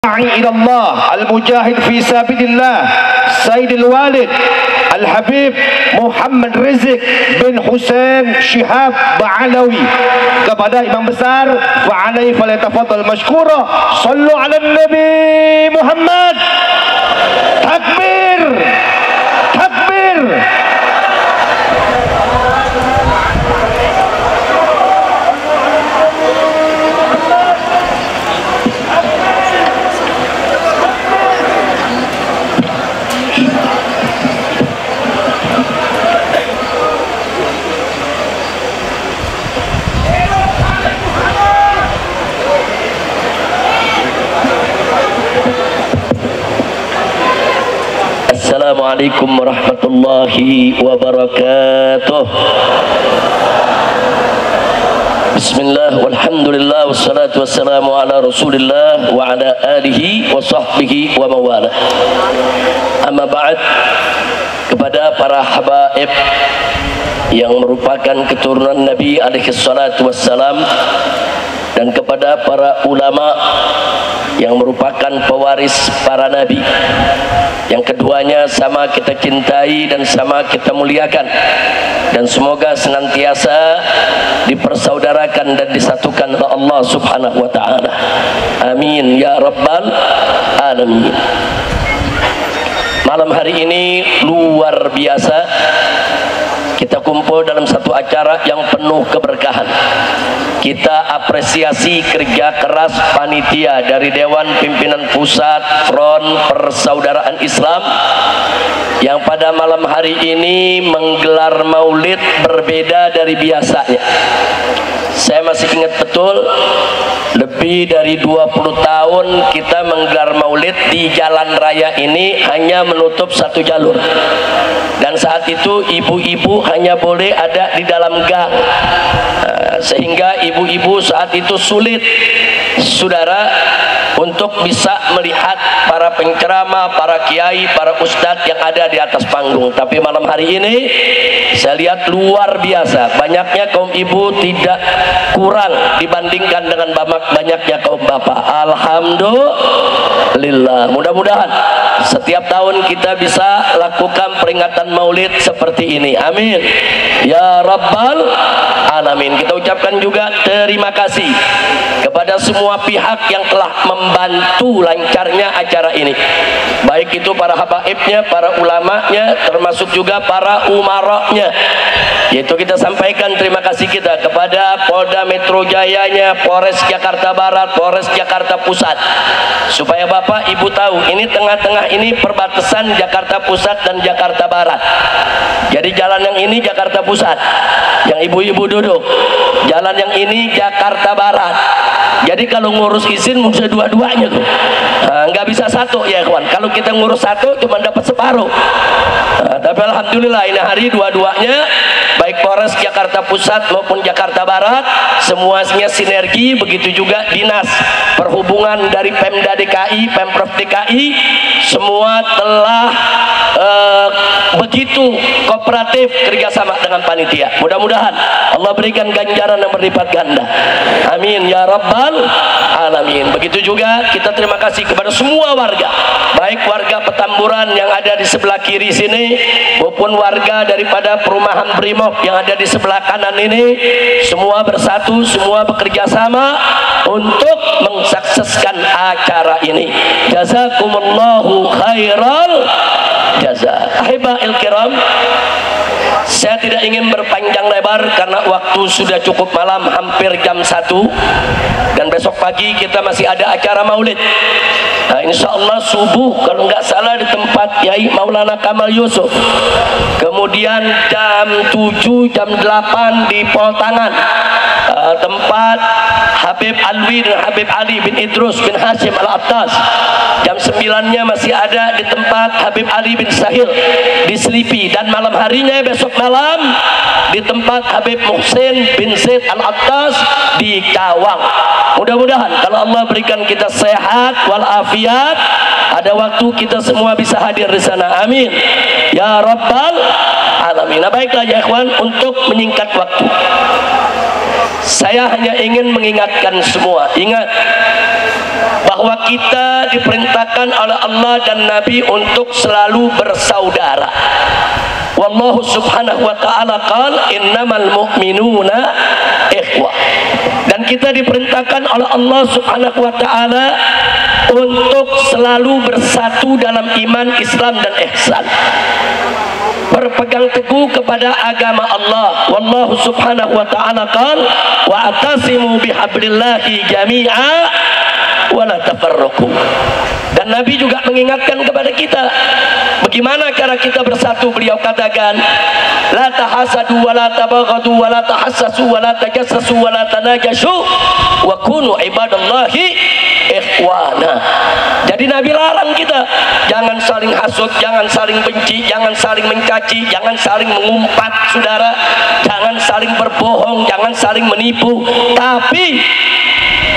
إلى الله المجاهد في سبيل الله سيد الوالد الحبيب محمد Rizik bin Husain Syihab Ba'alawi, kepada imam besar fa'alaihi falyatafaddal mashkura. Sallu ala Nabi Muhammad. Takbir, takbir. Assalamualaikum warahmatullahi wabarakatuh. Bismillah walhamdulillah wassalatu wassalamu ala rasulillah wa ala alihi wa sahbihi wa mawala. Amma ba'd, kepada para habaib yang merupakan keturunan Nabi alaihi salatu wassalam dan kepada para ulama yang merupakan pewaris para nabi, yang keduanya sama kita cintai dan sama kita muliakan, dan semoga senantiasa dipersaudarakan dan disatukan oleh Allah subhanahu wa ta'ala. Amin ya rabbal alamin. Malam hari ini luar biasa, kita kumpul dalam satu acara yang penuh keberkahan. Kita apresiasi kerja keras panitia dari Dewan Pimpinan Pusat Front Persaudaraan Islam yang pada malam hari ini menggelar maulid berbeda dari biasanya. Saya masih ingat betul, lebih dari 20 tahun kita menggelar maulid di jalan raya ini hanya menutup satu jalur, dan saat itu ibu-ibu hanya boleh ada di dalam gang, sehingga ibu-ibu saat itu sulit, saudara, untuk bisa melihat para penceramah, para kiai, para ustadz yang ada di atas panggung. Tapi malam hari ini saya lihat luar biasa, banyaknya kaum ibu tidak kurang dibandingkan dengan banyaknya kaum bapak. Alhamdulillah. Mudah-mudahan setiap tahun kita bisa lakukan peringatan maulid seperti ini. Amin ya rabbal alamin. Kita ucapkan juga terima kasih kepada semua pihak yang telah membantu lancarnya acara ini, baik itu para habaibnya, para ulamanya, termasuk juga para umaranya. Yaitu kita sampaikan terima kasih kita kepada Polda Metro Jayanya, Polres Jakarta Barat, Polres Jakarta Pusat, supaya Bapak Ibu tahu ini tengah-tengah ini perbatasan Jakarta Pusat dan Jakarta Barat. Jadi jalan yang ini Jakarta Pusat, yang ibu-ibu duduk. Jalan yang ini Jakarta Barat. Jadi kalau ngurus izin mesti dua-duanya tuh. Nggak bisa satu ya kawan. Kalau kita ngurus satu cuma dapat separuh. Tapi alhamdulillah ini hari dua-duanya, baik Polres Jakarta Pusat maupun Jakarta Barat, semuanya sinergi. Begitu juga dinas perhubungan dari Pemda DKI, Pemprov DKI, semua telah begitu kooperatif kerjasama dengan panitia. Mudah-mudahan Allah berikan ganjaran yang berlipat ganda. Amin ya rabbal alamin. Begitu juga kita terima kasih kepada semua warga, baik warga Petamburan yang ada di sebelah kiri sini maupun warga daripada perumahan Brimob yang ada di sebelah kanan ini. Semua bersatu, semua bekerja sama untuk mensukseskan acara ini. Jazakumullahu khairal jaza. Ahibahil kiram, saya tidak ingin berpanjang lebar karena waktu sudah cukup malam, hampir jam 1, dan besok pagi kita masih ada acara maulid. Nah, insya Allah subuh kalau nggak salah di tempat Yai Maulana Kamal Yusuf, kemudian jam 7, jam 8 di Poltangan, tempat Habib Alwi dan Habib Ali bin Idrus bin Hashim Al-Attas. Jam 9-nya masih ada di tempat Habib Ali bin Sahil di Selipi, dan malam harinya besok malam di tempat Habib Muhsin bin Zaid Al-Attas di Cawang. Mudah-mudahan kalau Allah berikan kita sehat walafiat, ada waktu kita semua bisa hadir di sana. Amin ya rabbal alamin. Nah, baiklah ya ikhwan, untuk menyingkat waktu, saya hanya ingin mengingatkan semua, ingat bahwa kita diperintahkan oleh Allah dan Nabi untuk selalu bersaudara. Wallahu subhanahu wa ta'ala qala innamal mu'minuna ikhwah. Dan kita diperintahkan oleh Allah subhanahu wa ta'ala untuk selalu bersatu dalam iman, Islam dan ihsan, berpegang teguh kepada agama Allah. Wallahu subhanahu wa ta'ala qala wa'tasimu bihablillahi jami'a wa la tafarraqu. Dan Nabi juga mengingatkan kepada kita bagaimana cara kita bersatu. Beliau katakan la tahasadu wa la tabaghadu wa la tahassasu wa la tajassasu wa la tanajashu wa kunu ibadallahi ikhwana. Jadi Nabi larang kita jangan saling hasut, jangan saling benci, jangan saling mencaci, jangan saling mengumpat saudara, jangan saling berbohong, jangan saling menipu, tapi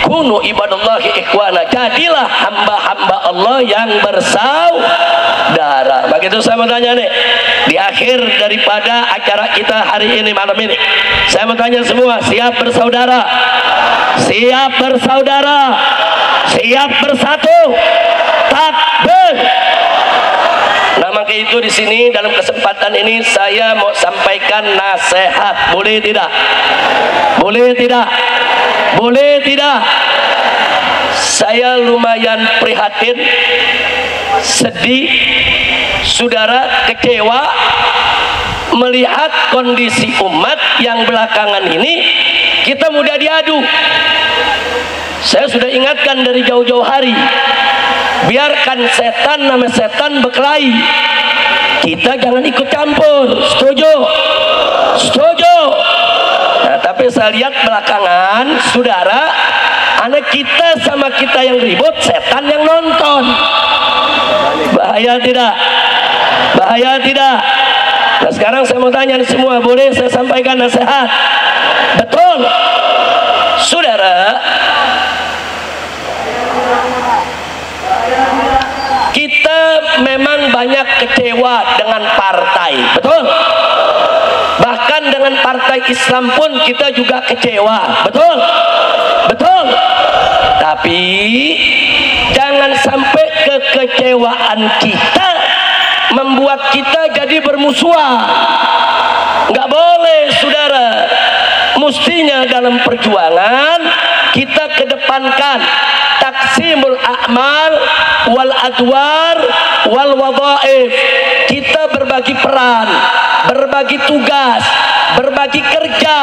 kunu ibadallahi ikhwana, jadilah hamba-hamba Allah yang bersaudara. Begitu saya mau tanya nih, di akhir daripada acara kita hari ini, malam ini, saya mau tanya semua, siap bersaudara? Siap bersaudara? Siap bersatu? Takbir! Nah, maka itu di sini dalam kesempatan ini saya mau sampaikan nasihat. Boleh tidak? Boleh tidak? Boleh tidak? Saya lumayan prihatin, sedih, saudara, kecewa melihat kondisi umat yang belakangan ini kita mudah diadu. Saya sudah ingatkan dari jauh-jauh hari, biarkan setan nama setan berkelahi, kita jangan ikut campur. Setuju? Setuju? Nah, tapi saya lihat belakangan saudara, anak kita sama kita yang ribut, setan yang nonton. Bahaya tidak? Bahaya tidak? Nah, sekarang saya mau tanya semua, boleh saya sampaikan nasihat? Betul saudara, kita memang banyak kecewa dengan partai, betul? Bahkan dengan partai Islam pun kita juga kecewa, betul? Betul? Tapi jangan sampai kekecewaan kita membuat kita jadi bermusuhan. Nggak boleh saudara. Mestinya dalam perjuangan kita kedepankan taksimul a'mal wal adwar wal wadhaif. Kita berbagi peran, berbagi tugas, berbagi kerja,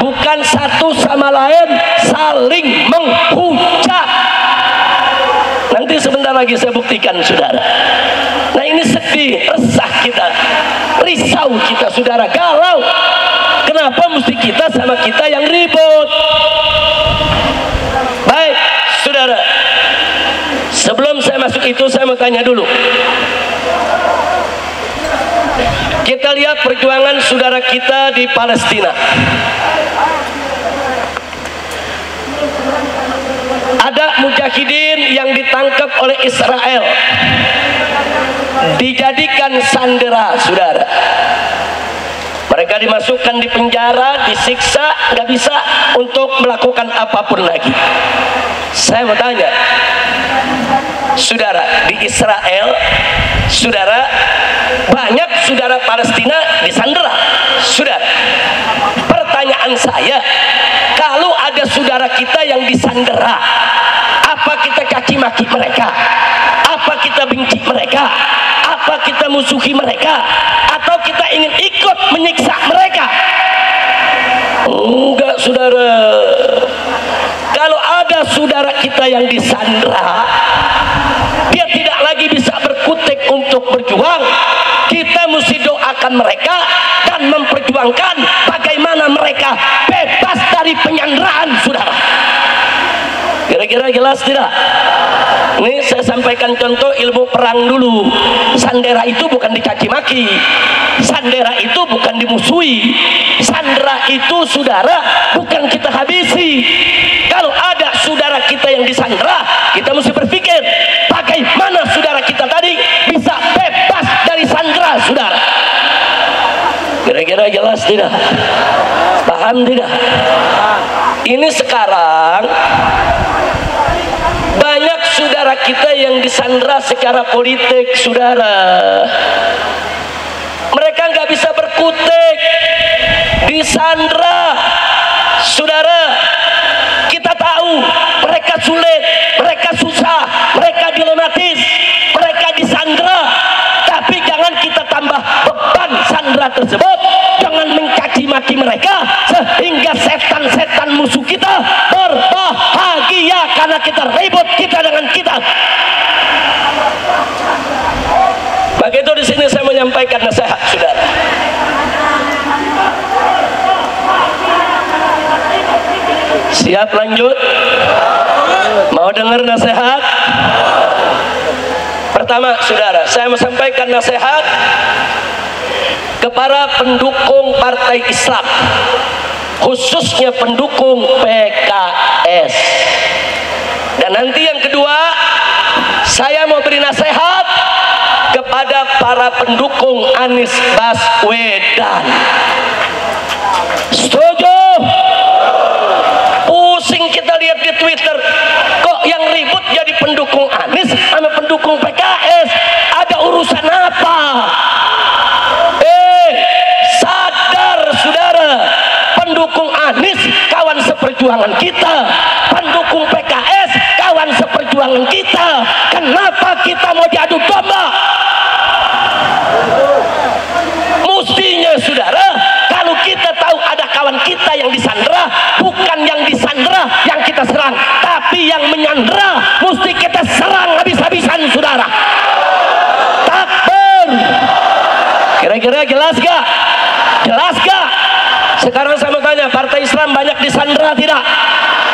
bukan satu sama lain saling menghujat. Nanti sebentar lagi saya buktikan saudara. Nah, ini sedih, resah kita, risau kita saudara, galau. Kenapa mesti kita sama kita yang ribut? Baik saudara, sebelum saya masuk itu saya mau tanya dulu. Kita lihat perjuangan saudara kita di Palestina. Ada mujahidin yang ditangkap oleh Israel, dijadikan sandera saudara. Mereka dimasukkan di penjara, disiksa, nggak bisa untuk melakukan apapun lagi. Saya mau tanya saudara, di Israel saudara, banyak saudara Palestina disandera saudara. Pertanyaan saya, kalau ada saudara kita yang disandera, apa kita caci maki mereka? Apa kita benci mereka? Apa kita musuhi mereka? Atau kita ingin ikut menyiksa mereka? Enggak saudara. Kalau ada saudara kita yang disandera, dia tidak lagi bisa berkutik untuk berjuang, kita mesti doakan mereka dan memperjuangkan bagaimana mereka bebas dari penyanderaan saudara. Kira-kira jelas tidak? Ini saya sampaikan contoh ilmu perang dulu. Sandera itu bukan dicaci maki, sandera itu bukan dimusuhi, sandera itu saudara bukan kita habisi. Kalau ada saudara kita yang disandera, kita mesti berpikir bagaimana saudara kita tadi bisa bebas dari sandera saudara. Kira-kira jelas tidak? Paham tidak? Ini sekarang banyak saudara kita yang disandera secara politik, saudara. Mereka nggak bisa berkutik, disandera, saudara. Kita tahu mereka sulit, mereka susah, mereka dilematis, mereka disandera. Tapi jangan kita tambah beban sandera tersebut dengan mencaci maki mereka, sehingga setan-setan musuh kita berbahagia karena kita ribut kita dengan kita. Begitu di sini saya menyampaikan nasihat, saudara. Siap lanjut? Mau dengar nasihat? Pertama, saudara, saya mau sampaikan nasihat kepada pendukung partai Islam, khususnya pendukung PKS. Dan nanti yang kedua, saya mau beri nasihat kepada para pendukung Anies Baswedan. Setuju? Pusing kita lihat di Twitter, kok yang ribut jadi pendukung Anies sama pendukung PKS. Ada urusan apa? Sadar saudara, pendukung Anies kawan seperjuangan kita, pendukung PKS kawan seperjuangan kita. Kenapa kita mau diadu domba? Mustinya saudara, kalau kita tahu ada kawan kita yang disandera, bukan yang disandera yang kita serang, tapi yang menyandera mesti kita serang habis-habisan, saudara. Takbir. Kira-kira jelas gak? Jelas gak? Sekarang saya mau tanya, partai Islam banyak disandera tidak?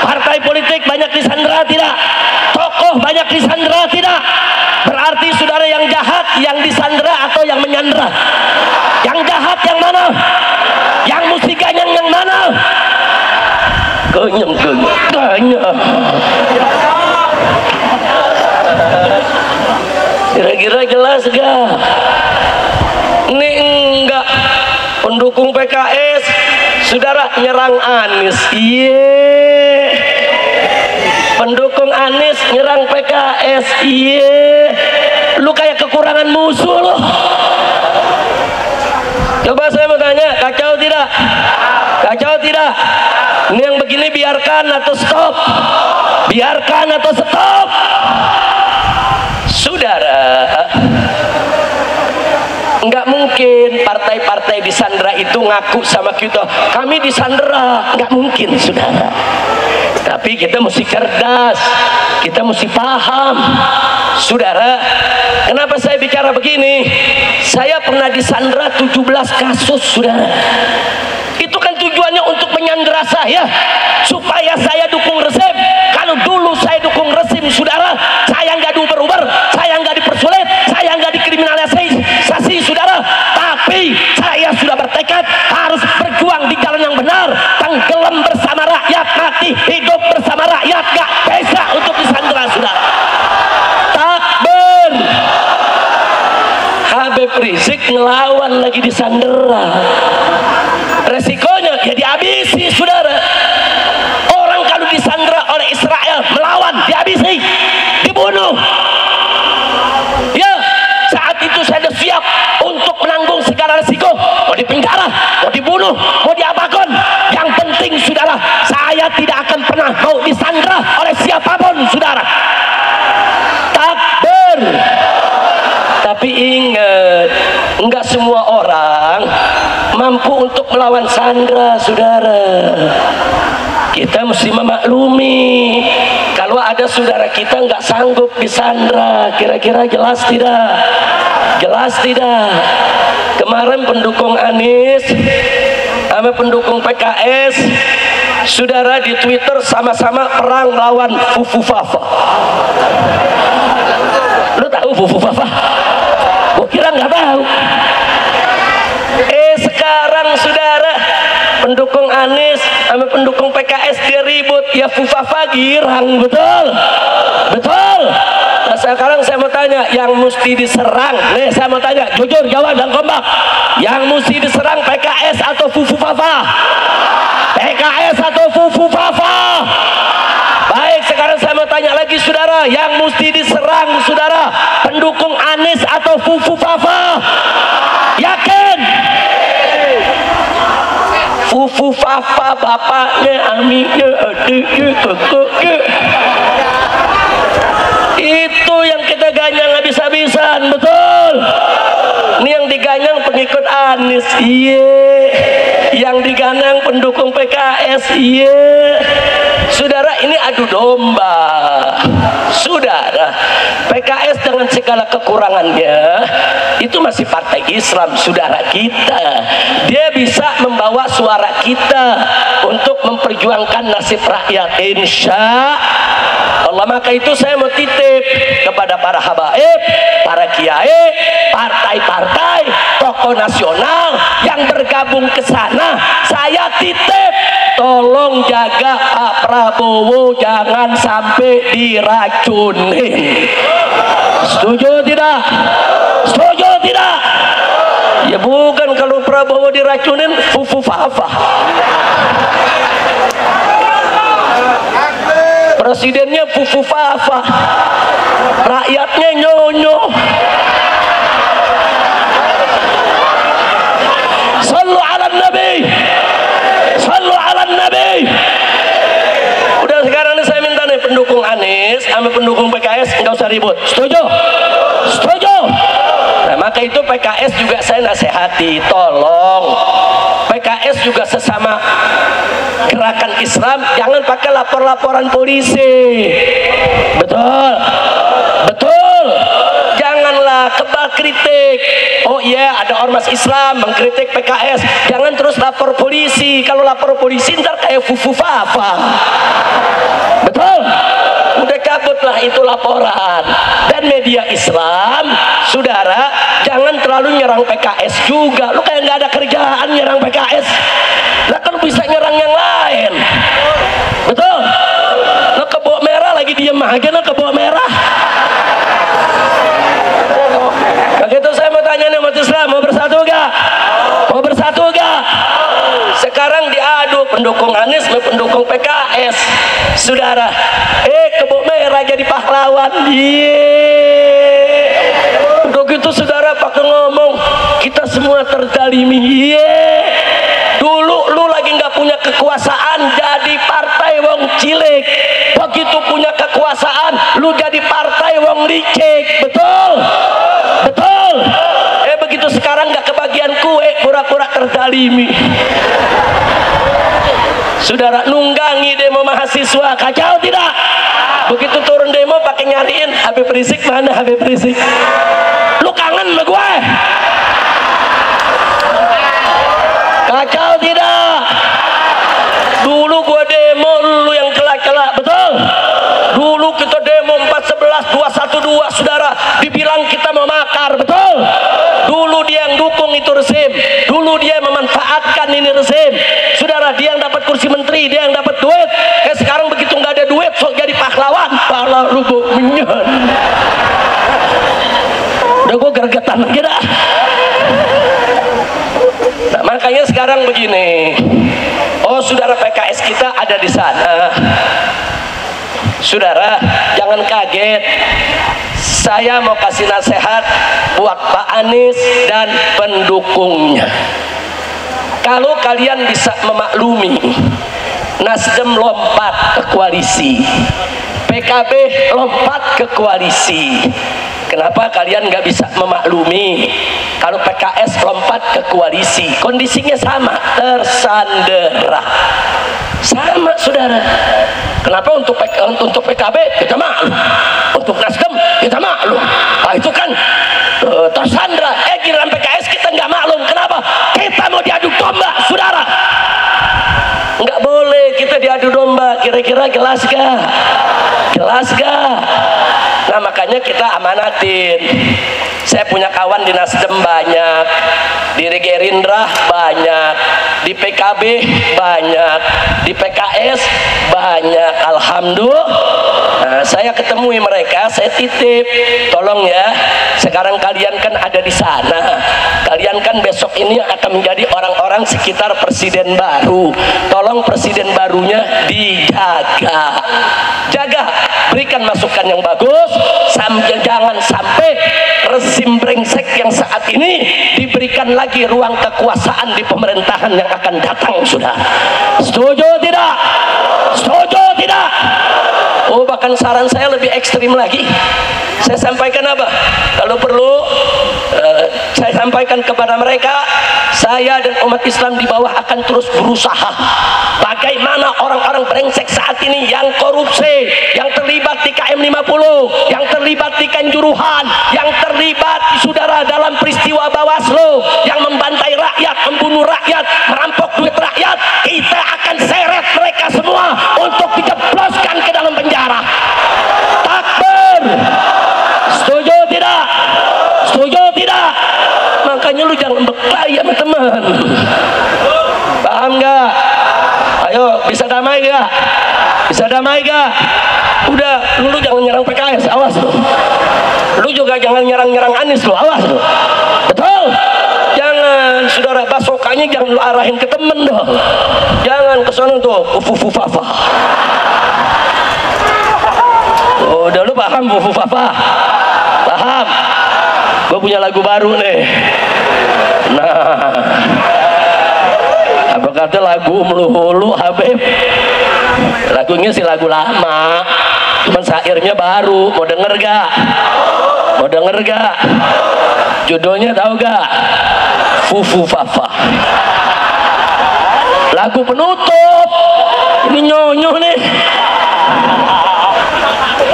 Partai politik banyak disandera tidak? Tokoh banyak disandera tidak? Berarti saudara yang jahat yang disandera atau yang menyandera? Yang jahat yang mana? Yang mesti ganyang yang mana? Ganyang. Kira-kira jelas gak? Ini enggak. Pendukung PKS saudara nyerang Anies. Iye. Pendukung Anies nyerang PKS. Iye. Lu kayak kekurangan musuh loh. Coba saya mau tanya, kacau tidak? Kacau tidak? Ini yang begini biarkan atau stop? Biarkan atau stop? Saudara, nggak mungkin partai-partai disandera itu ngaku sama kita, kami disandera. Nggak mungkin, saudara. Tapi kita mesti cerdas, kita mesti paham, saudara. Kenapa saya bicara begini? Saya pernah disandera 17 kasus, saudara. Itu kan tujuannya untuk menyandera saya, supaya saya dukung rezim. Kalau dulu saya dukung rezim, saudara, saya nggak diuber-uber, saya nggak dipersulit, saya nggak dikriminalisasi, saudara. Tapi saya sudah bertekad harus berjuang di jalan yang benar, tenggelam bersama rakyat, mati hidup bersama rakyat. Gak bisa untuk disandera, saudara. Takbir. Habib Rizik ngelawan lagi disandera. Resikonya ya dihabisi, saudara. Orang kalau disandera oleh Israel melawan, dihabisi, dibunuh. Ya, saat itu saya sudah siap untuk menanggung segala resiko. Mau dipenjara, mau dibunuh, mau diapakan. Yang penting, saudara, saya tidak akan pernah mau disandera oleh siapapun, saudara. Takbir. Tapi ingat, enggak semua orang mampu untuk melawan sandera, saudara. Kita mesti memaklumi kalau ada saudara kita nggak sanggup disandera. Kira-kira jelas tidak? Jelas tidak? Kemarin pendukung Anies sama pendukung PKS, saudara, di Twitter sama-sama perang lawan Fufu Fafa. Lu tahu Fufu Fafa? Gua kira nggak tahu. Sekarang saudara, pendukung Anies sama pendukung PKS dia ribut, ya Fufafa girang, betul? Betul? Nah, sekarang saya mau tanya, yang mesti diserang, nih saya mau tanya, jujur jawab dan kompak, yang mesti diserang PKS atau Fufafa? PKS atau Fufafa? Baik, sekarang saya mau tanya lagi, saudara. saudara yang mesti diserang saudara? Pendukung Anies atau Fufu Fafa? Yakin? Fufu Fafa bapaknya, amiknya, adiknya, kakaknya. Itu yang kita ganyang habis-habisan, betul? Ini yang diganyang pengikut Anies, iya. Yang diganyang pendukung PKS, iya. Saudara, ini adu domba. Saudara, PKS dengan segala kekurangannya itu masih partai Islam, saudara kita. Dia bisa membawa suara kita untuk memperjuangkan nasib rakyat, insya Allah. Maka itu saya mau titip kepada para habaib, para kiai, partai-partai, tokoh nasional yang bergabung ke sana. Saya titip, tolong jaga Pak Prabowo jangan sampai diracunin. Setuju tidak? Setuju tidak? Ya bukan, kalau Prabowo diracunin Fufu Fafa. Presidennya Fufu Fafa, rakyatnya nyonyo. Sallu ala Nabi, sallu ala Nabi. Udah, sekarang ini saya minta nih pendukung Anies sama pendukung PKS nggak usah ribut. Setuju? Setuju? Nah, maka itu PKS juga saya nasihati, tolong PKS juga sesama gerakan Islam jangan pakai lapor-laporan polisi. Betul? Betul? Janganlah kebal kritik. Oh iya, ada ormas Islam mengkritik PKS, jangan terus lapor polisi. Kalau lapor polisi ntar kayak Fufu Fafa. Betul? Udah kabutlah itu laporan. Dan media Islam, saudara, jangan terlalu nyerang PKS juga. Lu kayak nggak ada kerjaan nyerang PKS. Lah kan bisa nyerang yang lain. Betul? Nah, kebok merah lagi diem aja, nah kebok merah. Begitu saya mau tanya nih umat Islam, mau bersatu gak? Mau bersatu gak? Sekarang diadu pendukung Anies sama pendukung PKS. Saudara, kebok merah jadi pahlawan. Udah gitu saudara pakai ngomong kita semua terzalimi. Dulu lu lagi nggak punya kekuasaan jadi partai wong cilik, begitu punya kekuasaan lu jadi partai wong licik. Betul? Betul? Begitu sekarang nggak kebagian kue, pura-pura terzalimi. Saudara, nunggangi demo mahasiswa, kacau tidak? Begitu turun demo pakai nyariin Habib Rizik, mana Habib Rizik? Lu kangen sama gue? Kacau tidak? Dulu gua demo, lu yang kelak-kelak, betul? Dulu kita demo 411 212, saudara, dibilang kita mau makar, betul? Dulu dia yang dukung itu rezim, dulu dia memanfaatkan ini rezim, saudara. Dia yang dapat kursi menteri, dia yang dapat duit. Sekarang begitu nggak ada duit, sok jadi pahlawan, pahlawan lubuk minyak. Udah gua gergetan aja dah. Nah, makanya sekarang begini. Oh, saudara, PKS kita ada di sana. Saudara, jangan kaget. Saya mau kasih nasihat buat Pak Anies dan pendukungnya. Kalau kalian bisa memaklumi, Nasdem lompat ke koalisi, PKB lompat ke koalisi. Kenapa kalian nggak bisa memaklumi kalau PKS lompat ke koalisi? Kondisinya sama, tersandera. Sama, saudara. Kenapa untuk PKB kita maklum, untuk Nasdem kita maklum? Nah, itu kan tersandera. Giliran PKS kita nggak maklum. Kenapa? Kita mau diadu domba, saudara. Nggak boleh kita diadu domba. Kira-kira jelas gak? Jelas gak? Nah, makanya kita amanatin. Saya punya kawan di Nasdem banyak, di Gerindra banyak, di PKB banyak, di PKS banyak. Alhamdulillah. Nah, saya ketemu mereka, saya titip, tolong ya, Sekarang kalian kan ada di sana, kalian kan besok ini akan menjadi orang-orang sekitar presiden baru. Tolong presiden barunya dijaga, jaga, berikan masukan yang bagus, jangan sampai rezim brengsek yang saat ini diberikan lagi ruang kekuasaan di pemerintahan yang akan datang. Sudah setuju tidak? Setuju tidak? Oh, bahkan saran saya lebih ekstrim lagi. Saya sampaikan apa? Kalau perlu saya sampaikan kepada mereka, saya dan umat Islam di bawah akan terus berusaha bagaimana orang-orang brengsek saat ini yang korupsi, yang terlibat di KM 50, yang terlibat di Kanjuruhan, yang terlibat saudara dalam peristiwa Bawaslu, yang membantai rakyat, membunuh rakyat, merampok duit rakyat, kita akan seret mereka semua untuk dijebloskan ke dalam penjara. Takbir. Setuju tidak? Setuju tidak? Makanya lu jangan berkelahi sama teman. Paham gak? Ayo, bisa damai gak? Bisa damai gak? Udah, lu jangan nyerang PKS, awas lu. Lu juga jangan nyerang-nyerang Anies lu, awas lu. Betul? Jangan, saudara, basokannya jangan lu arahin ke temen dong. Jangan ke sana tuh, fufu-fafa. Oh, udah lu paham fufu-fafa? Paham? Gue punya lagu baru nih. Nah, apa kata lagu melulu Habib? Lagunya sih lagu lama, cuman syairnya baru. Mau denger gak? Mau denger gak? Judulnya tahu gak? Fufu-fafa. Lagu penutup. Ini nyonyoh nih.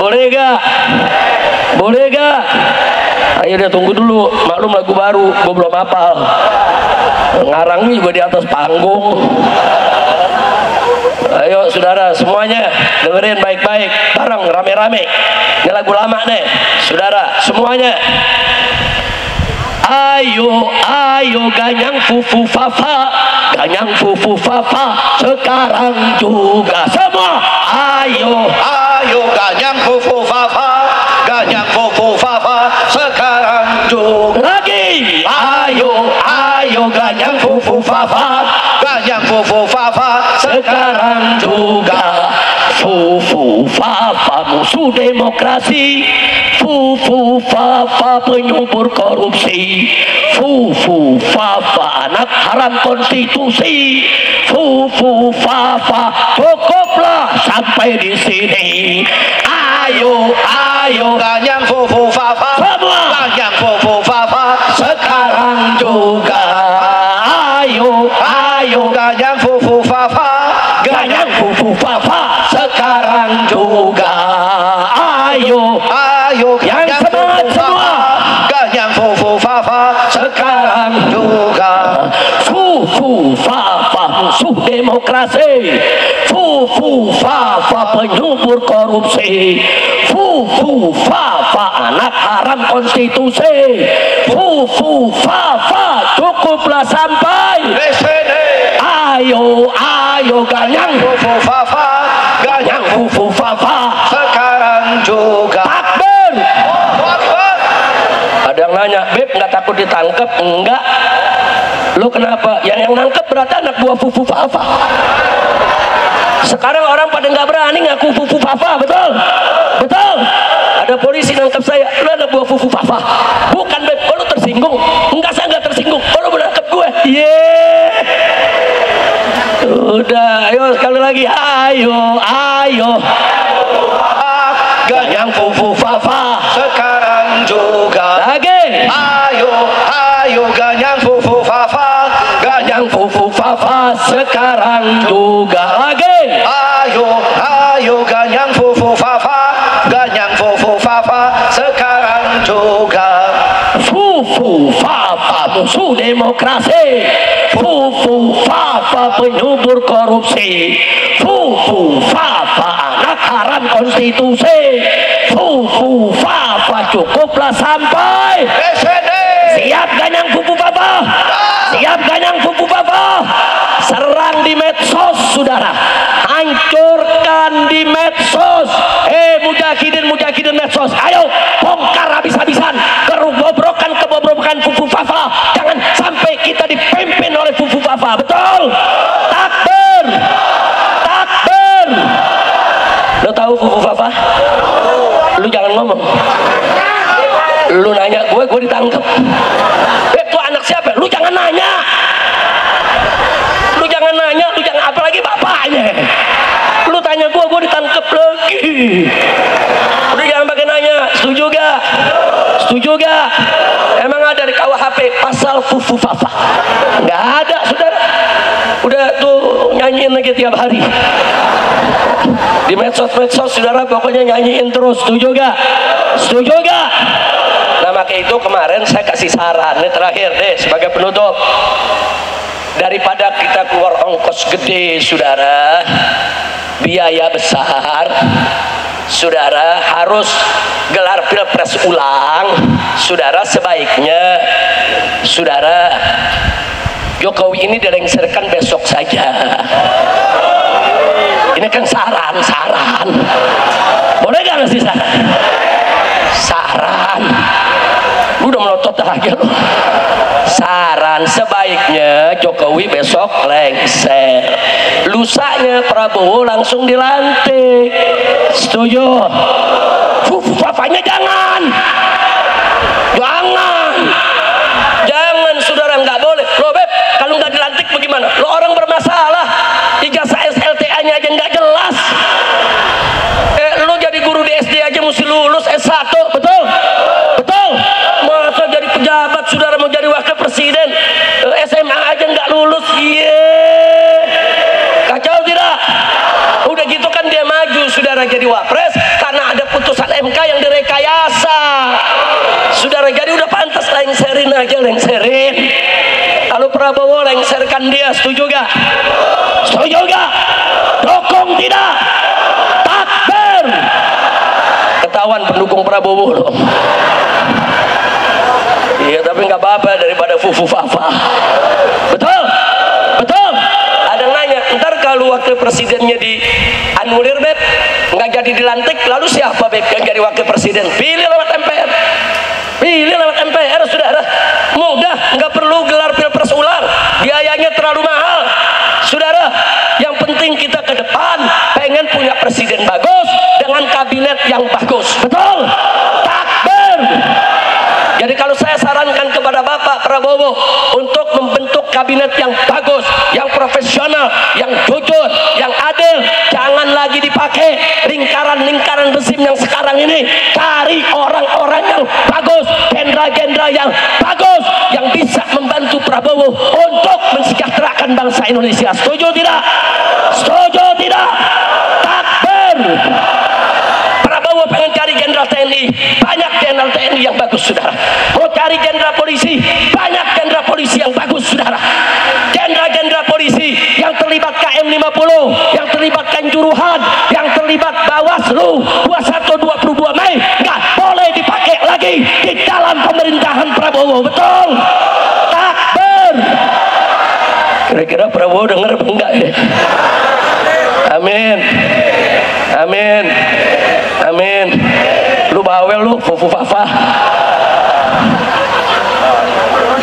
Boleh gak? Boleh gak? Ayo dia tunggu dulu, maklum lagu baru, gue belum hafal. Ngarangnya juga di atas panggung. Ayo saudara semuanya dengerin baik-baik, bareng rame-rame. Ini lagu lama nih, saudara semuanya. Ayo, ayo ganyang fufu fafa, ganyang fufu fafa, sekarang juga semua. Ayo, Ayo ganyang fufu fafa, ganyang fufu fafa, sekarang juga. lagi. Ayo, ayo ganyang fufu fafa, ganyang fufu fafa, Sekarang juga fufu fafa musuh demokrasi, fufu fafa penyubur korupsi, fufu fafa anak haram konstitusi, fufu fafa cukuplah sampai di sini. Ayo, ayo ganyang fufu fafa, semua ganyang fufu fafa, sekarang juga. Ayo, ayo ganyang fufu fafa, ganyang fufu fafa sekarang juga. Ayo, ayo yang ganyang semangat fufu semua. fafa, ganyang fufu fafa, Sekarang juga. fufu fafa musuh demokrasi, fufu fafa penyubur korupsi, fufu fafa anak haram konstitusi, fufu fafa cukuplah sampai. Di sini Ayo, ayo ganyang fufu fafa, ganyang yang fufu fafa. sekarang juga. Takbir. Akbar. Ada yang nanya, Beb nggak takut ditangkap? Enggak. Lu kenapa? Yang nangkep berarti anak buah fufu fafa. Sekarang orang pada nggak berani ngaku fufu fafa, betul? Betul. Ada polisi nangkep saya, lu anak buah fufu fafa. Bukan Beb, oh, lu tersinggung? Enggak, saya nggak tersinggung. Oh, lu menangkep gue? Udah, ayo sekali lagi, ayo, ayo. Ganyang Yang fufu fafa. sekarang juga. Lagi. Ayo, ayo ganyang fufu fafa, ganyang Yang fufu fafa sekarang juga. Lagi. ayo, ayo ganyang fufu fafa, ganyang fufu fafa, sekarang juga. Fufu fafa musuh demokrasi, fufu fafa penyubur korupsi, fufu fafa anak haram konstitusi, fufu fafa cukuplah sampai. PSD. Siap ganyang fufu fafa? Siap ganyang fufu fafa? Serang di medsos, saudara. Hancurkan di medsos. Mujahidin medsos. Ayo bongkar habis-habisan kerugian dengan Fufu Fafa. Jangan sampai kita dipimpin oleh Fufu Fafa. Betul? Takbir. Takbir. Lo tahu Fufu Fafa? Lu jangan ngomong. Lu nanya gue ditangkap. Itu anak siapa? Lu jangan nanya. Lu jangan nanya, lu jangan, apalagi bapaknya. Lu tanya gue ditangkap lagi. Udah jangan pakai nanya. Setuju gak? Setuju gak? Emang ada di KUHP pasal Fufu Fafa? Nggak ada, saudara. Udah tuh nyanyiin lagi tiap hari di medsos saudara, pokoknya nyanyiin terus. Setuju gak? Setuju gak? Nah maka itu kemarin saya kasih saran, ini terakhir deh sebagai penutup. Daripada kita keluar ongkos gede saudara, biaya besar, saudara harus gelar pilpres ulang, saudara sebaiknya saudara Jokowi ini dilengsarkan besok saja. Ini kan saran. Boleh gak ngasih saran? Saran. Lu udah melotot aja lu. Saran sebaiknya Jokowi besok lengser. Lusanya Prabowo langsung dilantik. Setuju? Fufu Fafanya jangan. Jangan saudara, nggak boleh. Lo Beb, kalau nggak dilantik bagaimana? Lo orang bermasalah, ijazah SLTA-nya aja nggak jelas. Lo jadi guru di SD aja mesti lulus S1, betul? Betul? Masa jadi pejabat saudara mau jadi wakil presiden, SMA aja nggak lulus? Kacau tidak? Udah gitu kan dia maju saudara jadi wapres karena ada putusan MK yang direkayasa. Saudara, jadi udah pantas lengserin aja, lengserin. Kalau Prabowo lengserkan dia, setuju gak? Setuju gak? Dukung tidak? Takbir. Ketahuan pendukung Prabowo loh. Iya, tapi nggak apa-apa daripada Fufu Fafa. Betul? Betul? Ada nanya, ntar kalau wakil presidennya dianulir Beb, nggak jadi dilantik, lalu siapa Beb yang jadi wakil presiden? Pilih lewat MPR. Pilih lewat MPR saudara, mudah, nggak perlu gelar pilpres ulang, biayanya terlalu mahal saudara. Yang penting kita ke depan pengen punya presiden bagus dengan kabinet yang bagus, betul? Takbir. Jadi kalau saya sarankan kepada Bapak Prabowo untuk membentuk kabinet yang bagus, yang profesional, yang jujur, yang adil, jangan lagi dipakai lingkaran-lingkaran rezim yang sekarang ini. Cari orang-orang yang bagus, jenderal-jenderal yang bagus, yang bisa membantu Prabowo untuk mensejahterakan bangsa Indonesia. Setuju tidak? Setuju tidak? Takbir. Prabowo pengen cari jenderal TNI, banyak jenderal TNI yang bagus saudara. Mau cari jenderal polisi, banyak jenderal polisi yang bagus saudara. Jenderal-jenderal polisi yang terlibat KM 50, yang terlibat Kanjuruhan, yang terlibat Bawaslu 21-22 Mei nggak boleh dipakai lagi di dalam pemerintahan Prabowo, betul? Takbir. Kira-kira Prabowo dengar apa enggak ya? Amin. Amin. Amin. Lu bawel lu, Fufu Fafa.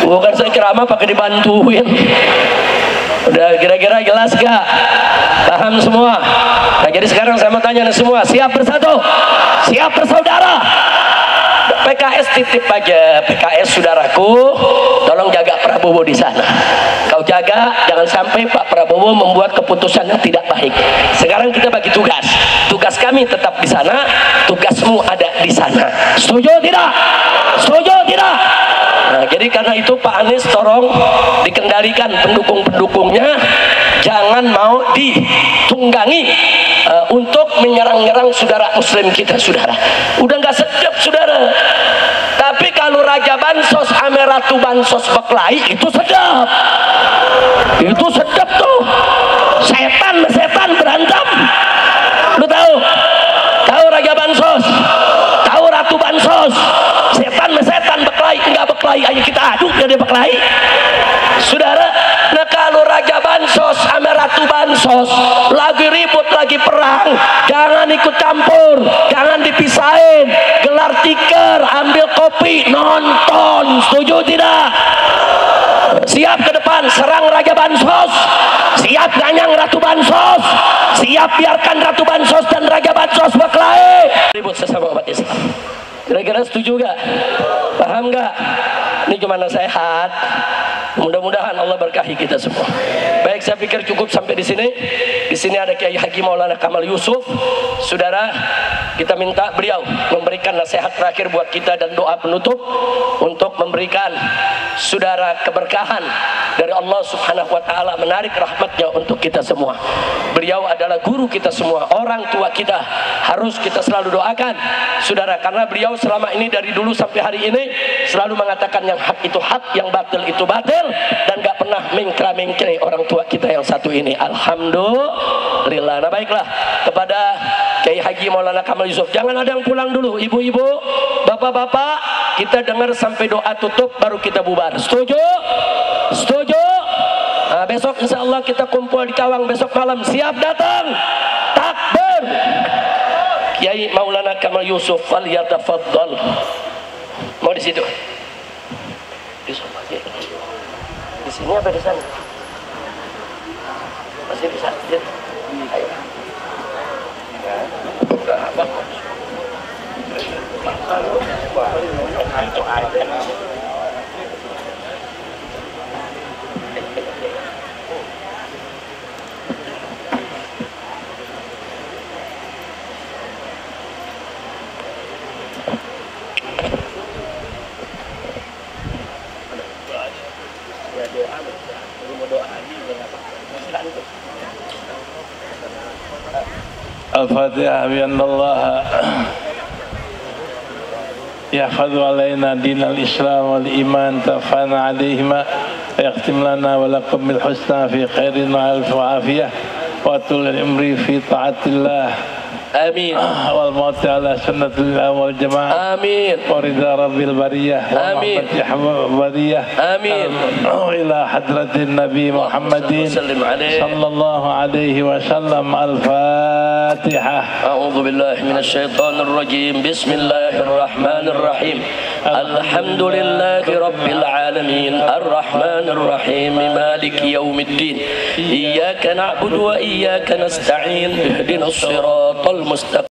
Bukan saya ceramah pakai dibantuin. Udah kira-kira jelas gak? Paham semua? Nah jadi sekarang saya mau tanya nih semua, siap bersatu? Siap bersaudara? PKS titip aja, PKS saudaraku, tolong jaga Prabowo di sana. Kau jaga, jangan sampai Pak Prabowo membuat keputusan yang tidak baik. Sekarang kita bagi tugas. Tugas kami tetap di sana, tugasmu ada di sana. Setuju tidak? Setuju tidak? Nah, jadi karena itu Pak Anies tolong dikendalikan pendukung-pendukungnya, jangan mau ditunggangi untuk menyerang-nyerang saudara muslim kita saudara. Udah nggak sedap saudara. Tapi kalau Raja Bansos ame Ratu Bansos berkelahi itu sedap. Itu sedap tuh. Setan berantem. Lu tahu? Tahu Raja Bansos? Tahu Ratu Bansos? Setan berkelahi, enggak berkelahi aja kita adu dia berkelahi. Saudara, nah kalau Raja Bansos sama Ratu Bansos lagi ribut, lagi perang, jangan ikut campur, jangan dipisahin. Gelar tikar, ambil kopi, nonton. Setuju tidak? Bansos, siap nganyang Ratu Bansos, siap biarkan Ratu Bansos dan Raja Bansos berkelahi. Ribut sesama umat Islam. Kira-kira setuju gak? Paham gak? Ini cuma nasihat. Mudah-mudahan Allah berkahi kita semua. Baik, saya pikir cukup sampai di sini. Di sini ada Kiai Haji Maulana Kamal Yusuf. Saudara, kita minta beliau memberikan nasihat terakhir buat kita dan doa penutup untuk memberikan saudara keberkahan dari Allah Subhanahu wa taala, menarik rahmatnya untuk kita semua. Beliau adalah guru kita semua, orang tua kita, harus kita selalu doakan saudara, karena beliau selama ini dari dulu sampai hari ini selalu mengatakan yang hak itu hak, yang batil itu batil, dan gak pernah mengkra-mengkri orang tua kita yang satu ini. Alhamdulillah. Nah baiklah, kepada Kiai Haji Maulana Kamal Yusuf, jangan ada yang pulang dulu, ibu-ibu, bapak-bapak, kita dengar sampai doa tutup baru kita bubar. Setuju? Setuju? Nah, besok insya Allah kita kumpul di Cawang besok malam, siap datang? Takbir! Kiai Maulana Kamal Yusuf, fal yatafaddal. Mau di situ? Di sini apa di sana? Masih bisa? Ayo. الفاتحة بأن الله يحفظ علينا دين الإسلام والإيمان، تفعنا عليهما ويختم لنا ولكم بالحسنى في خير وعافية وطول العمر في طاعة الله. آمين. والموت على سنة الله والجماعة. آمين. ورضا رب البرية. آمين. البرية. آمين. إلى حضرة النبي محمد صلى الله عليه وسلم. الفاتحة. أعوذ بالله من الشيطان الرجيم. بسم الله الرحمن الرحيم. الحمد لله رب العالمين الرحمن الرحيم مالك يوم الدين إياك نعبد وإياك نستعين اهدنا الصراط المستقيم.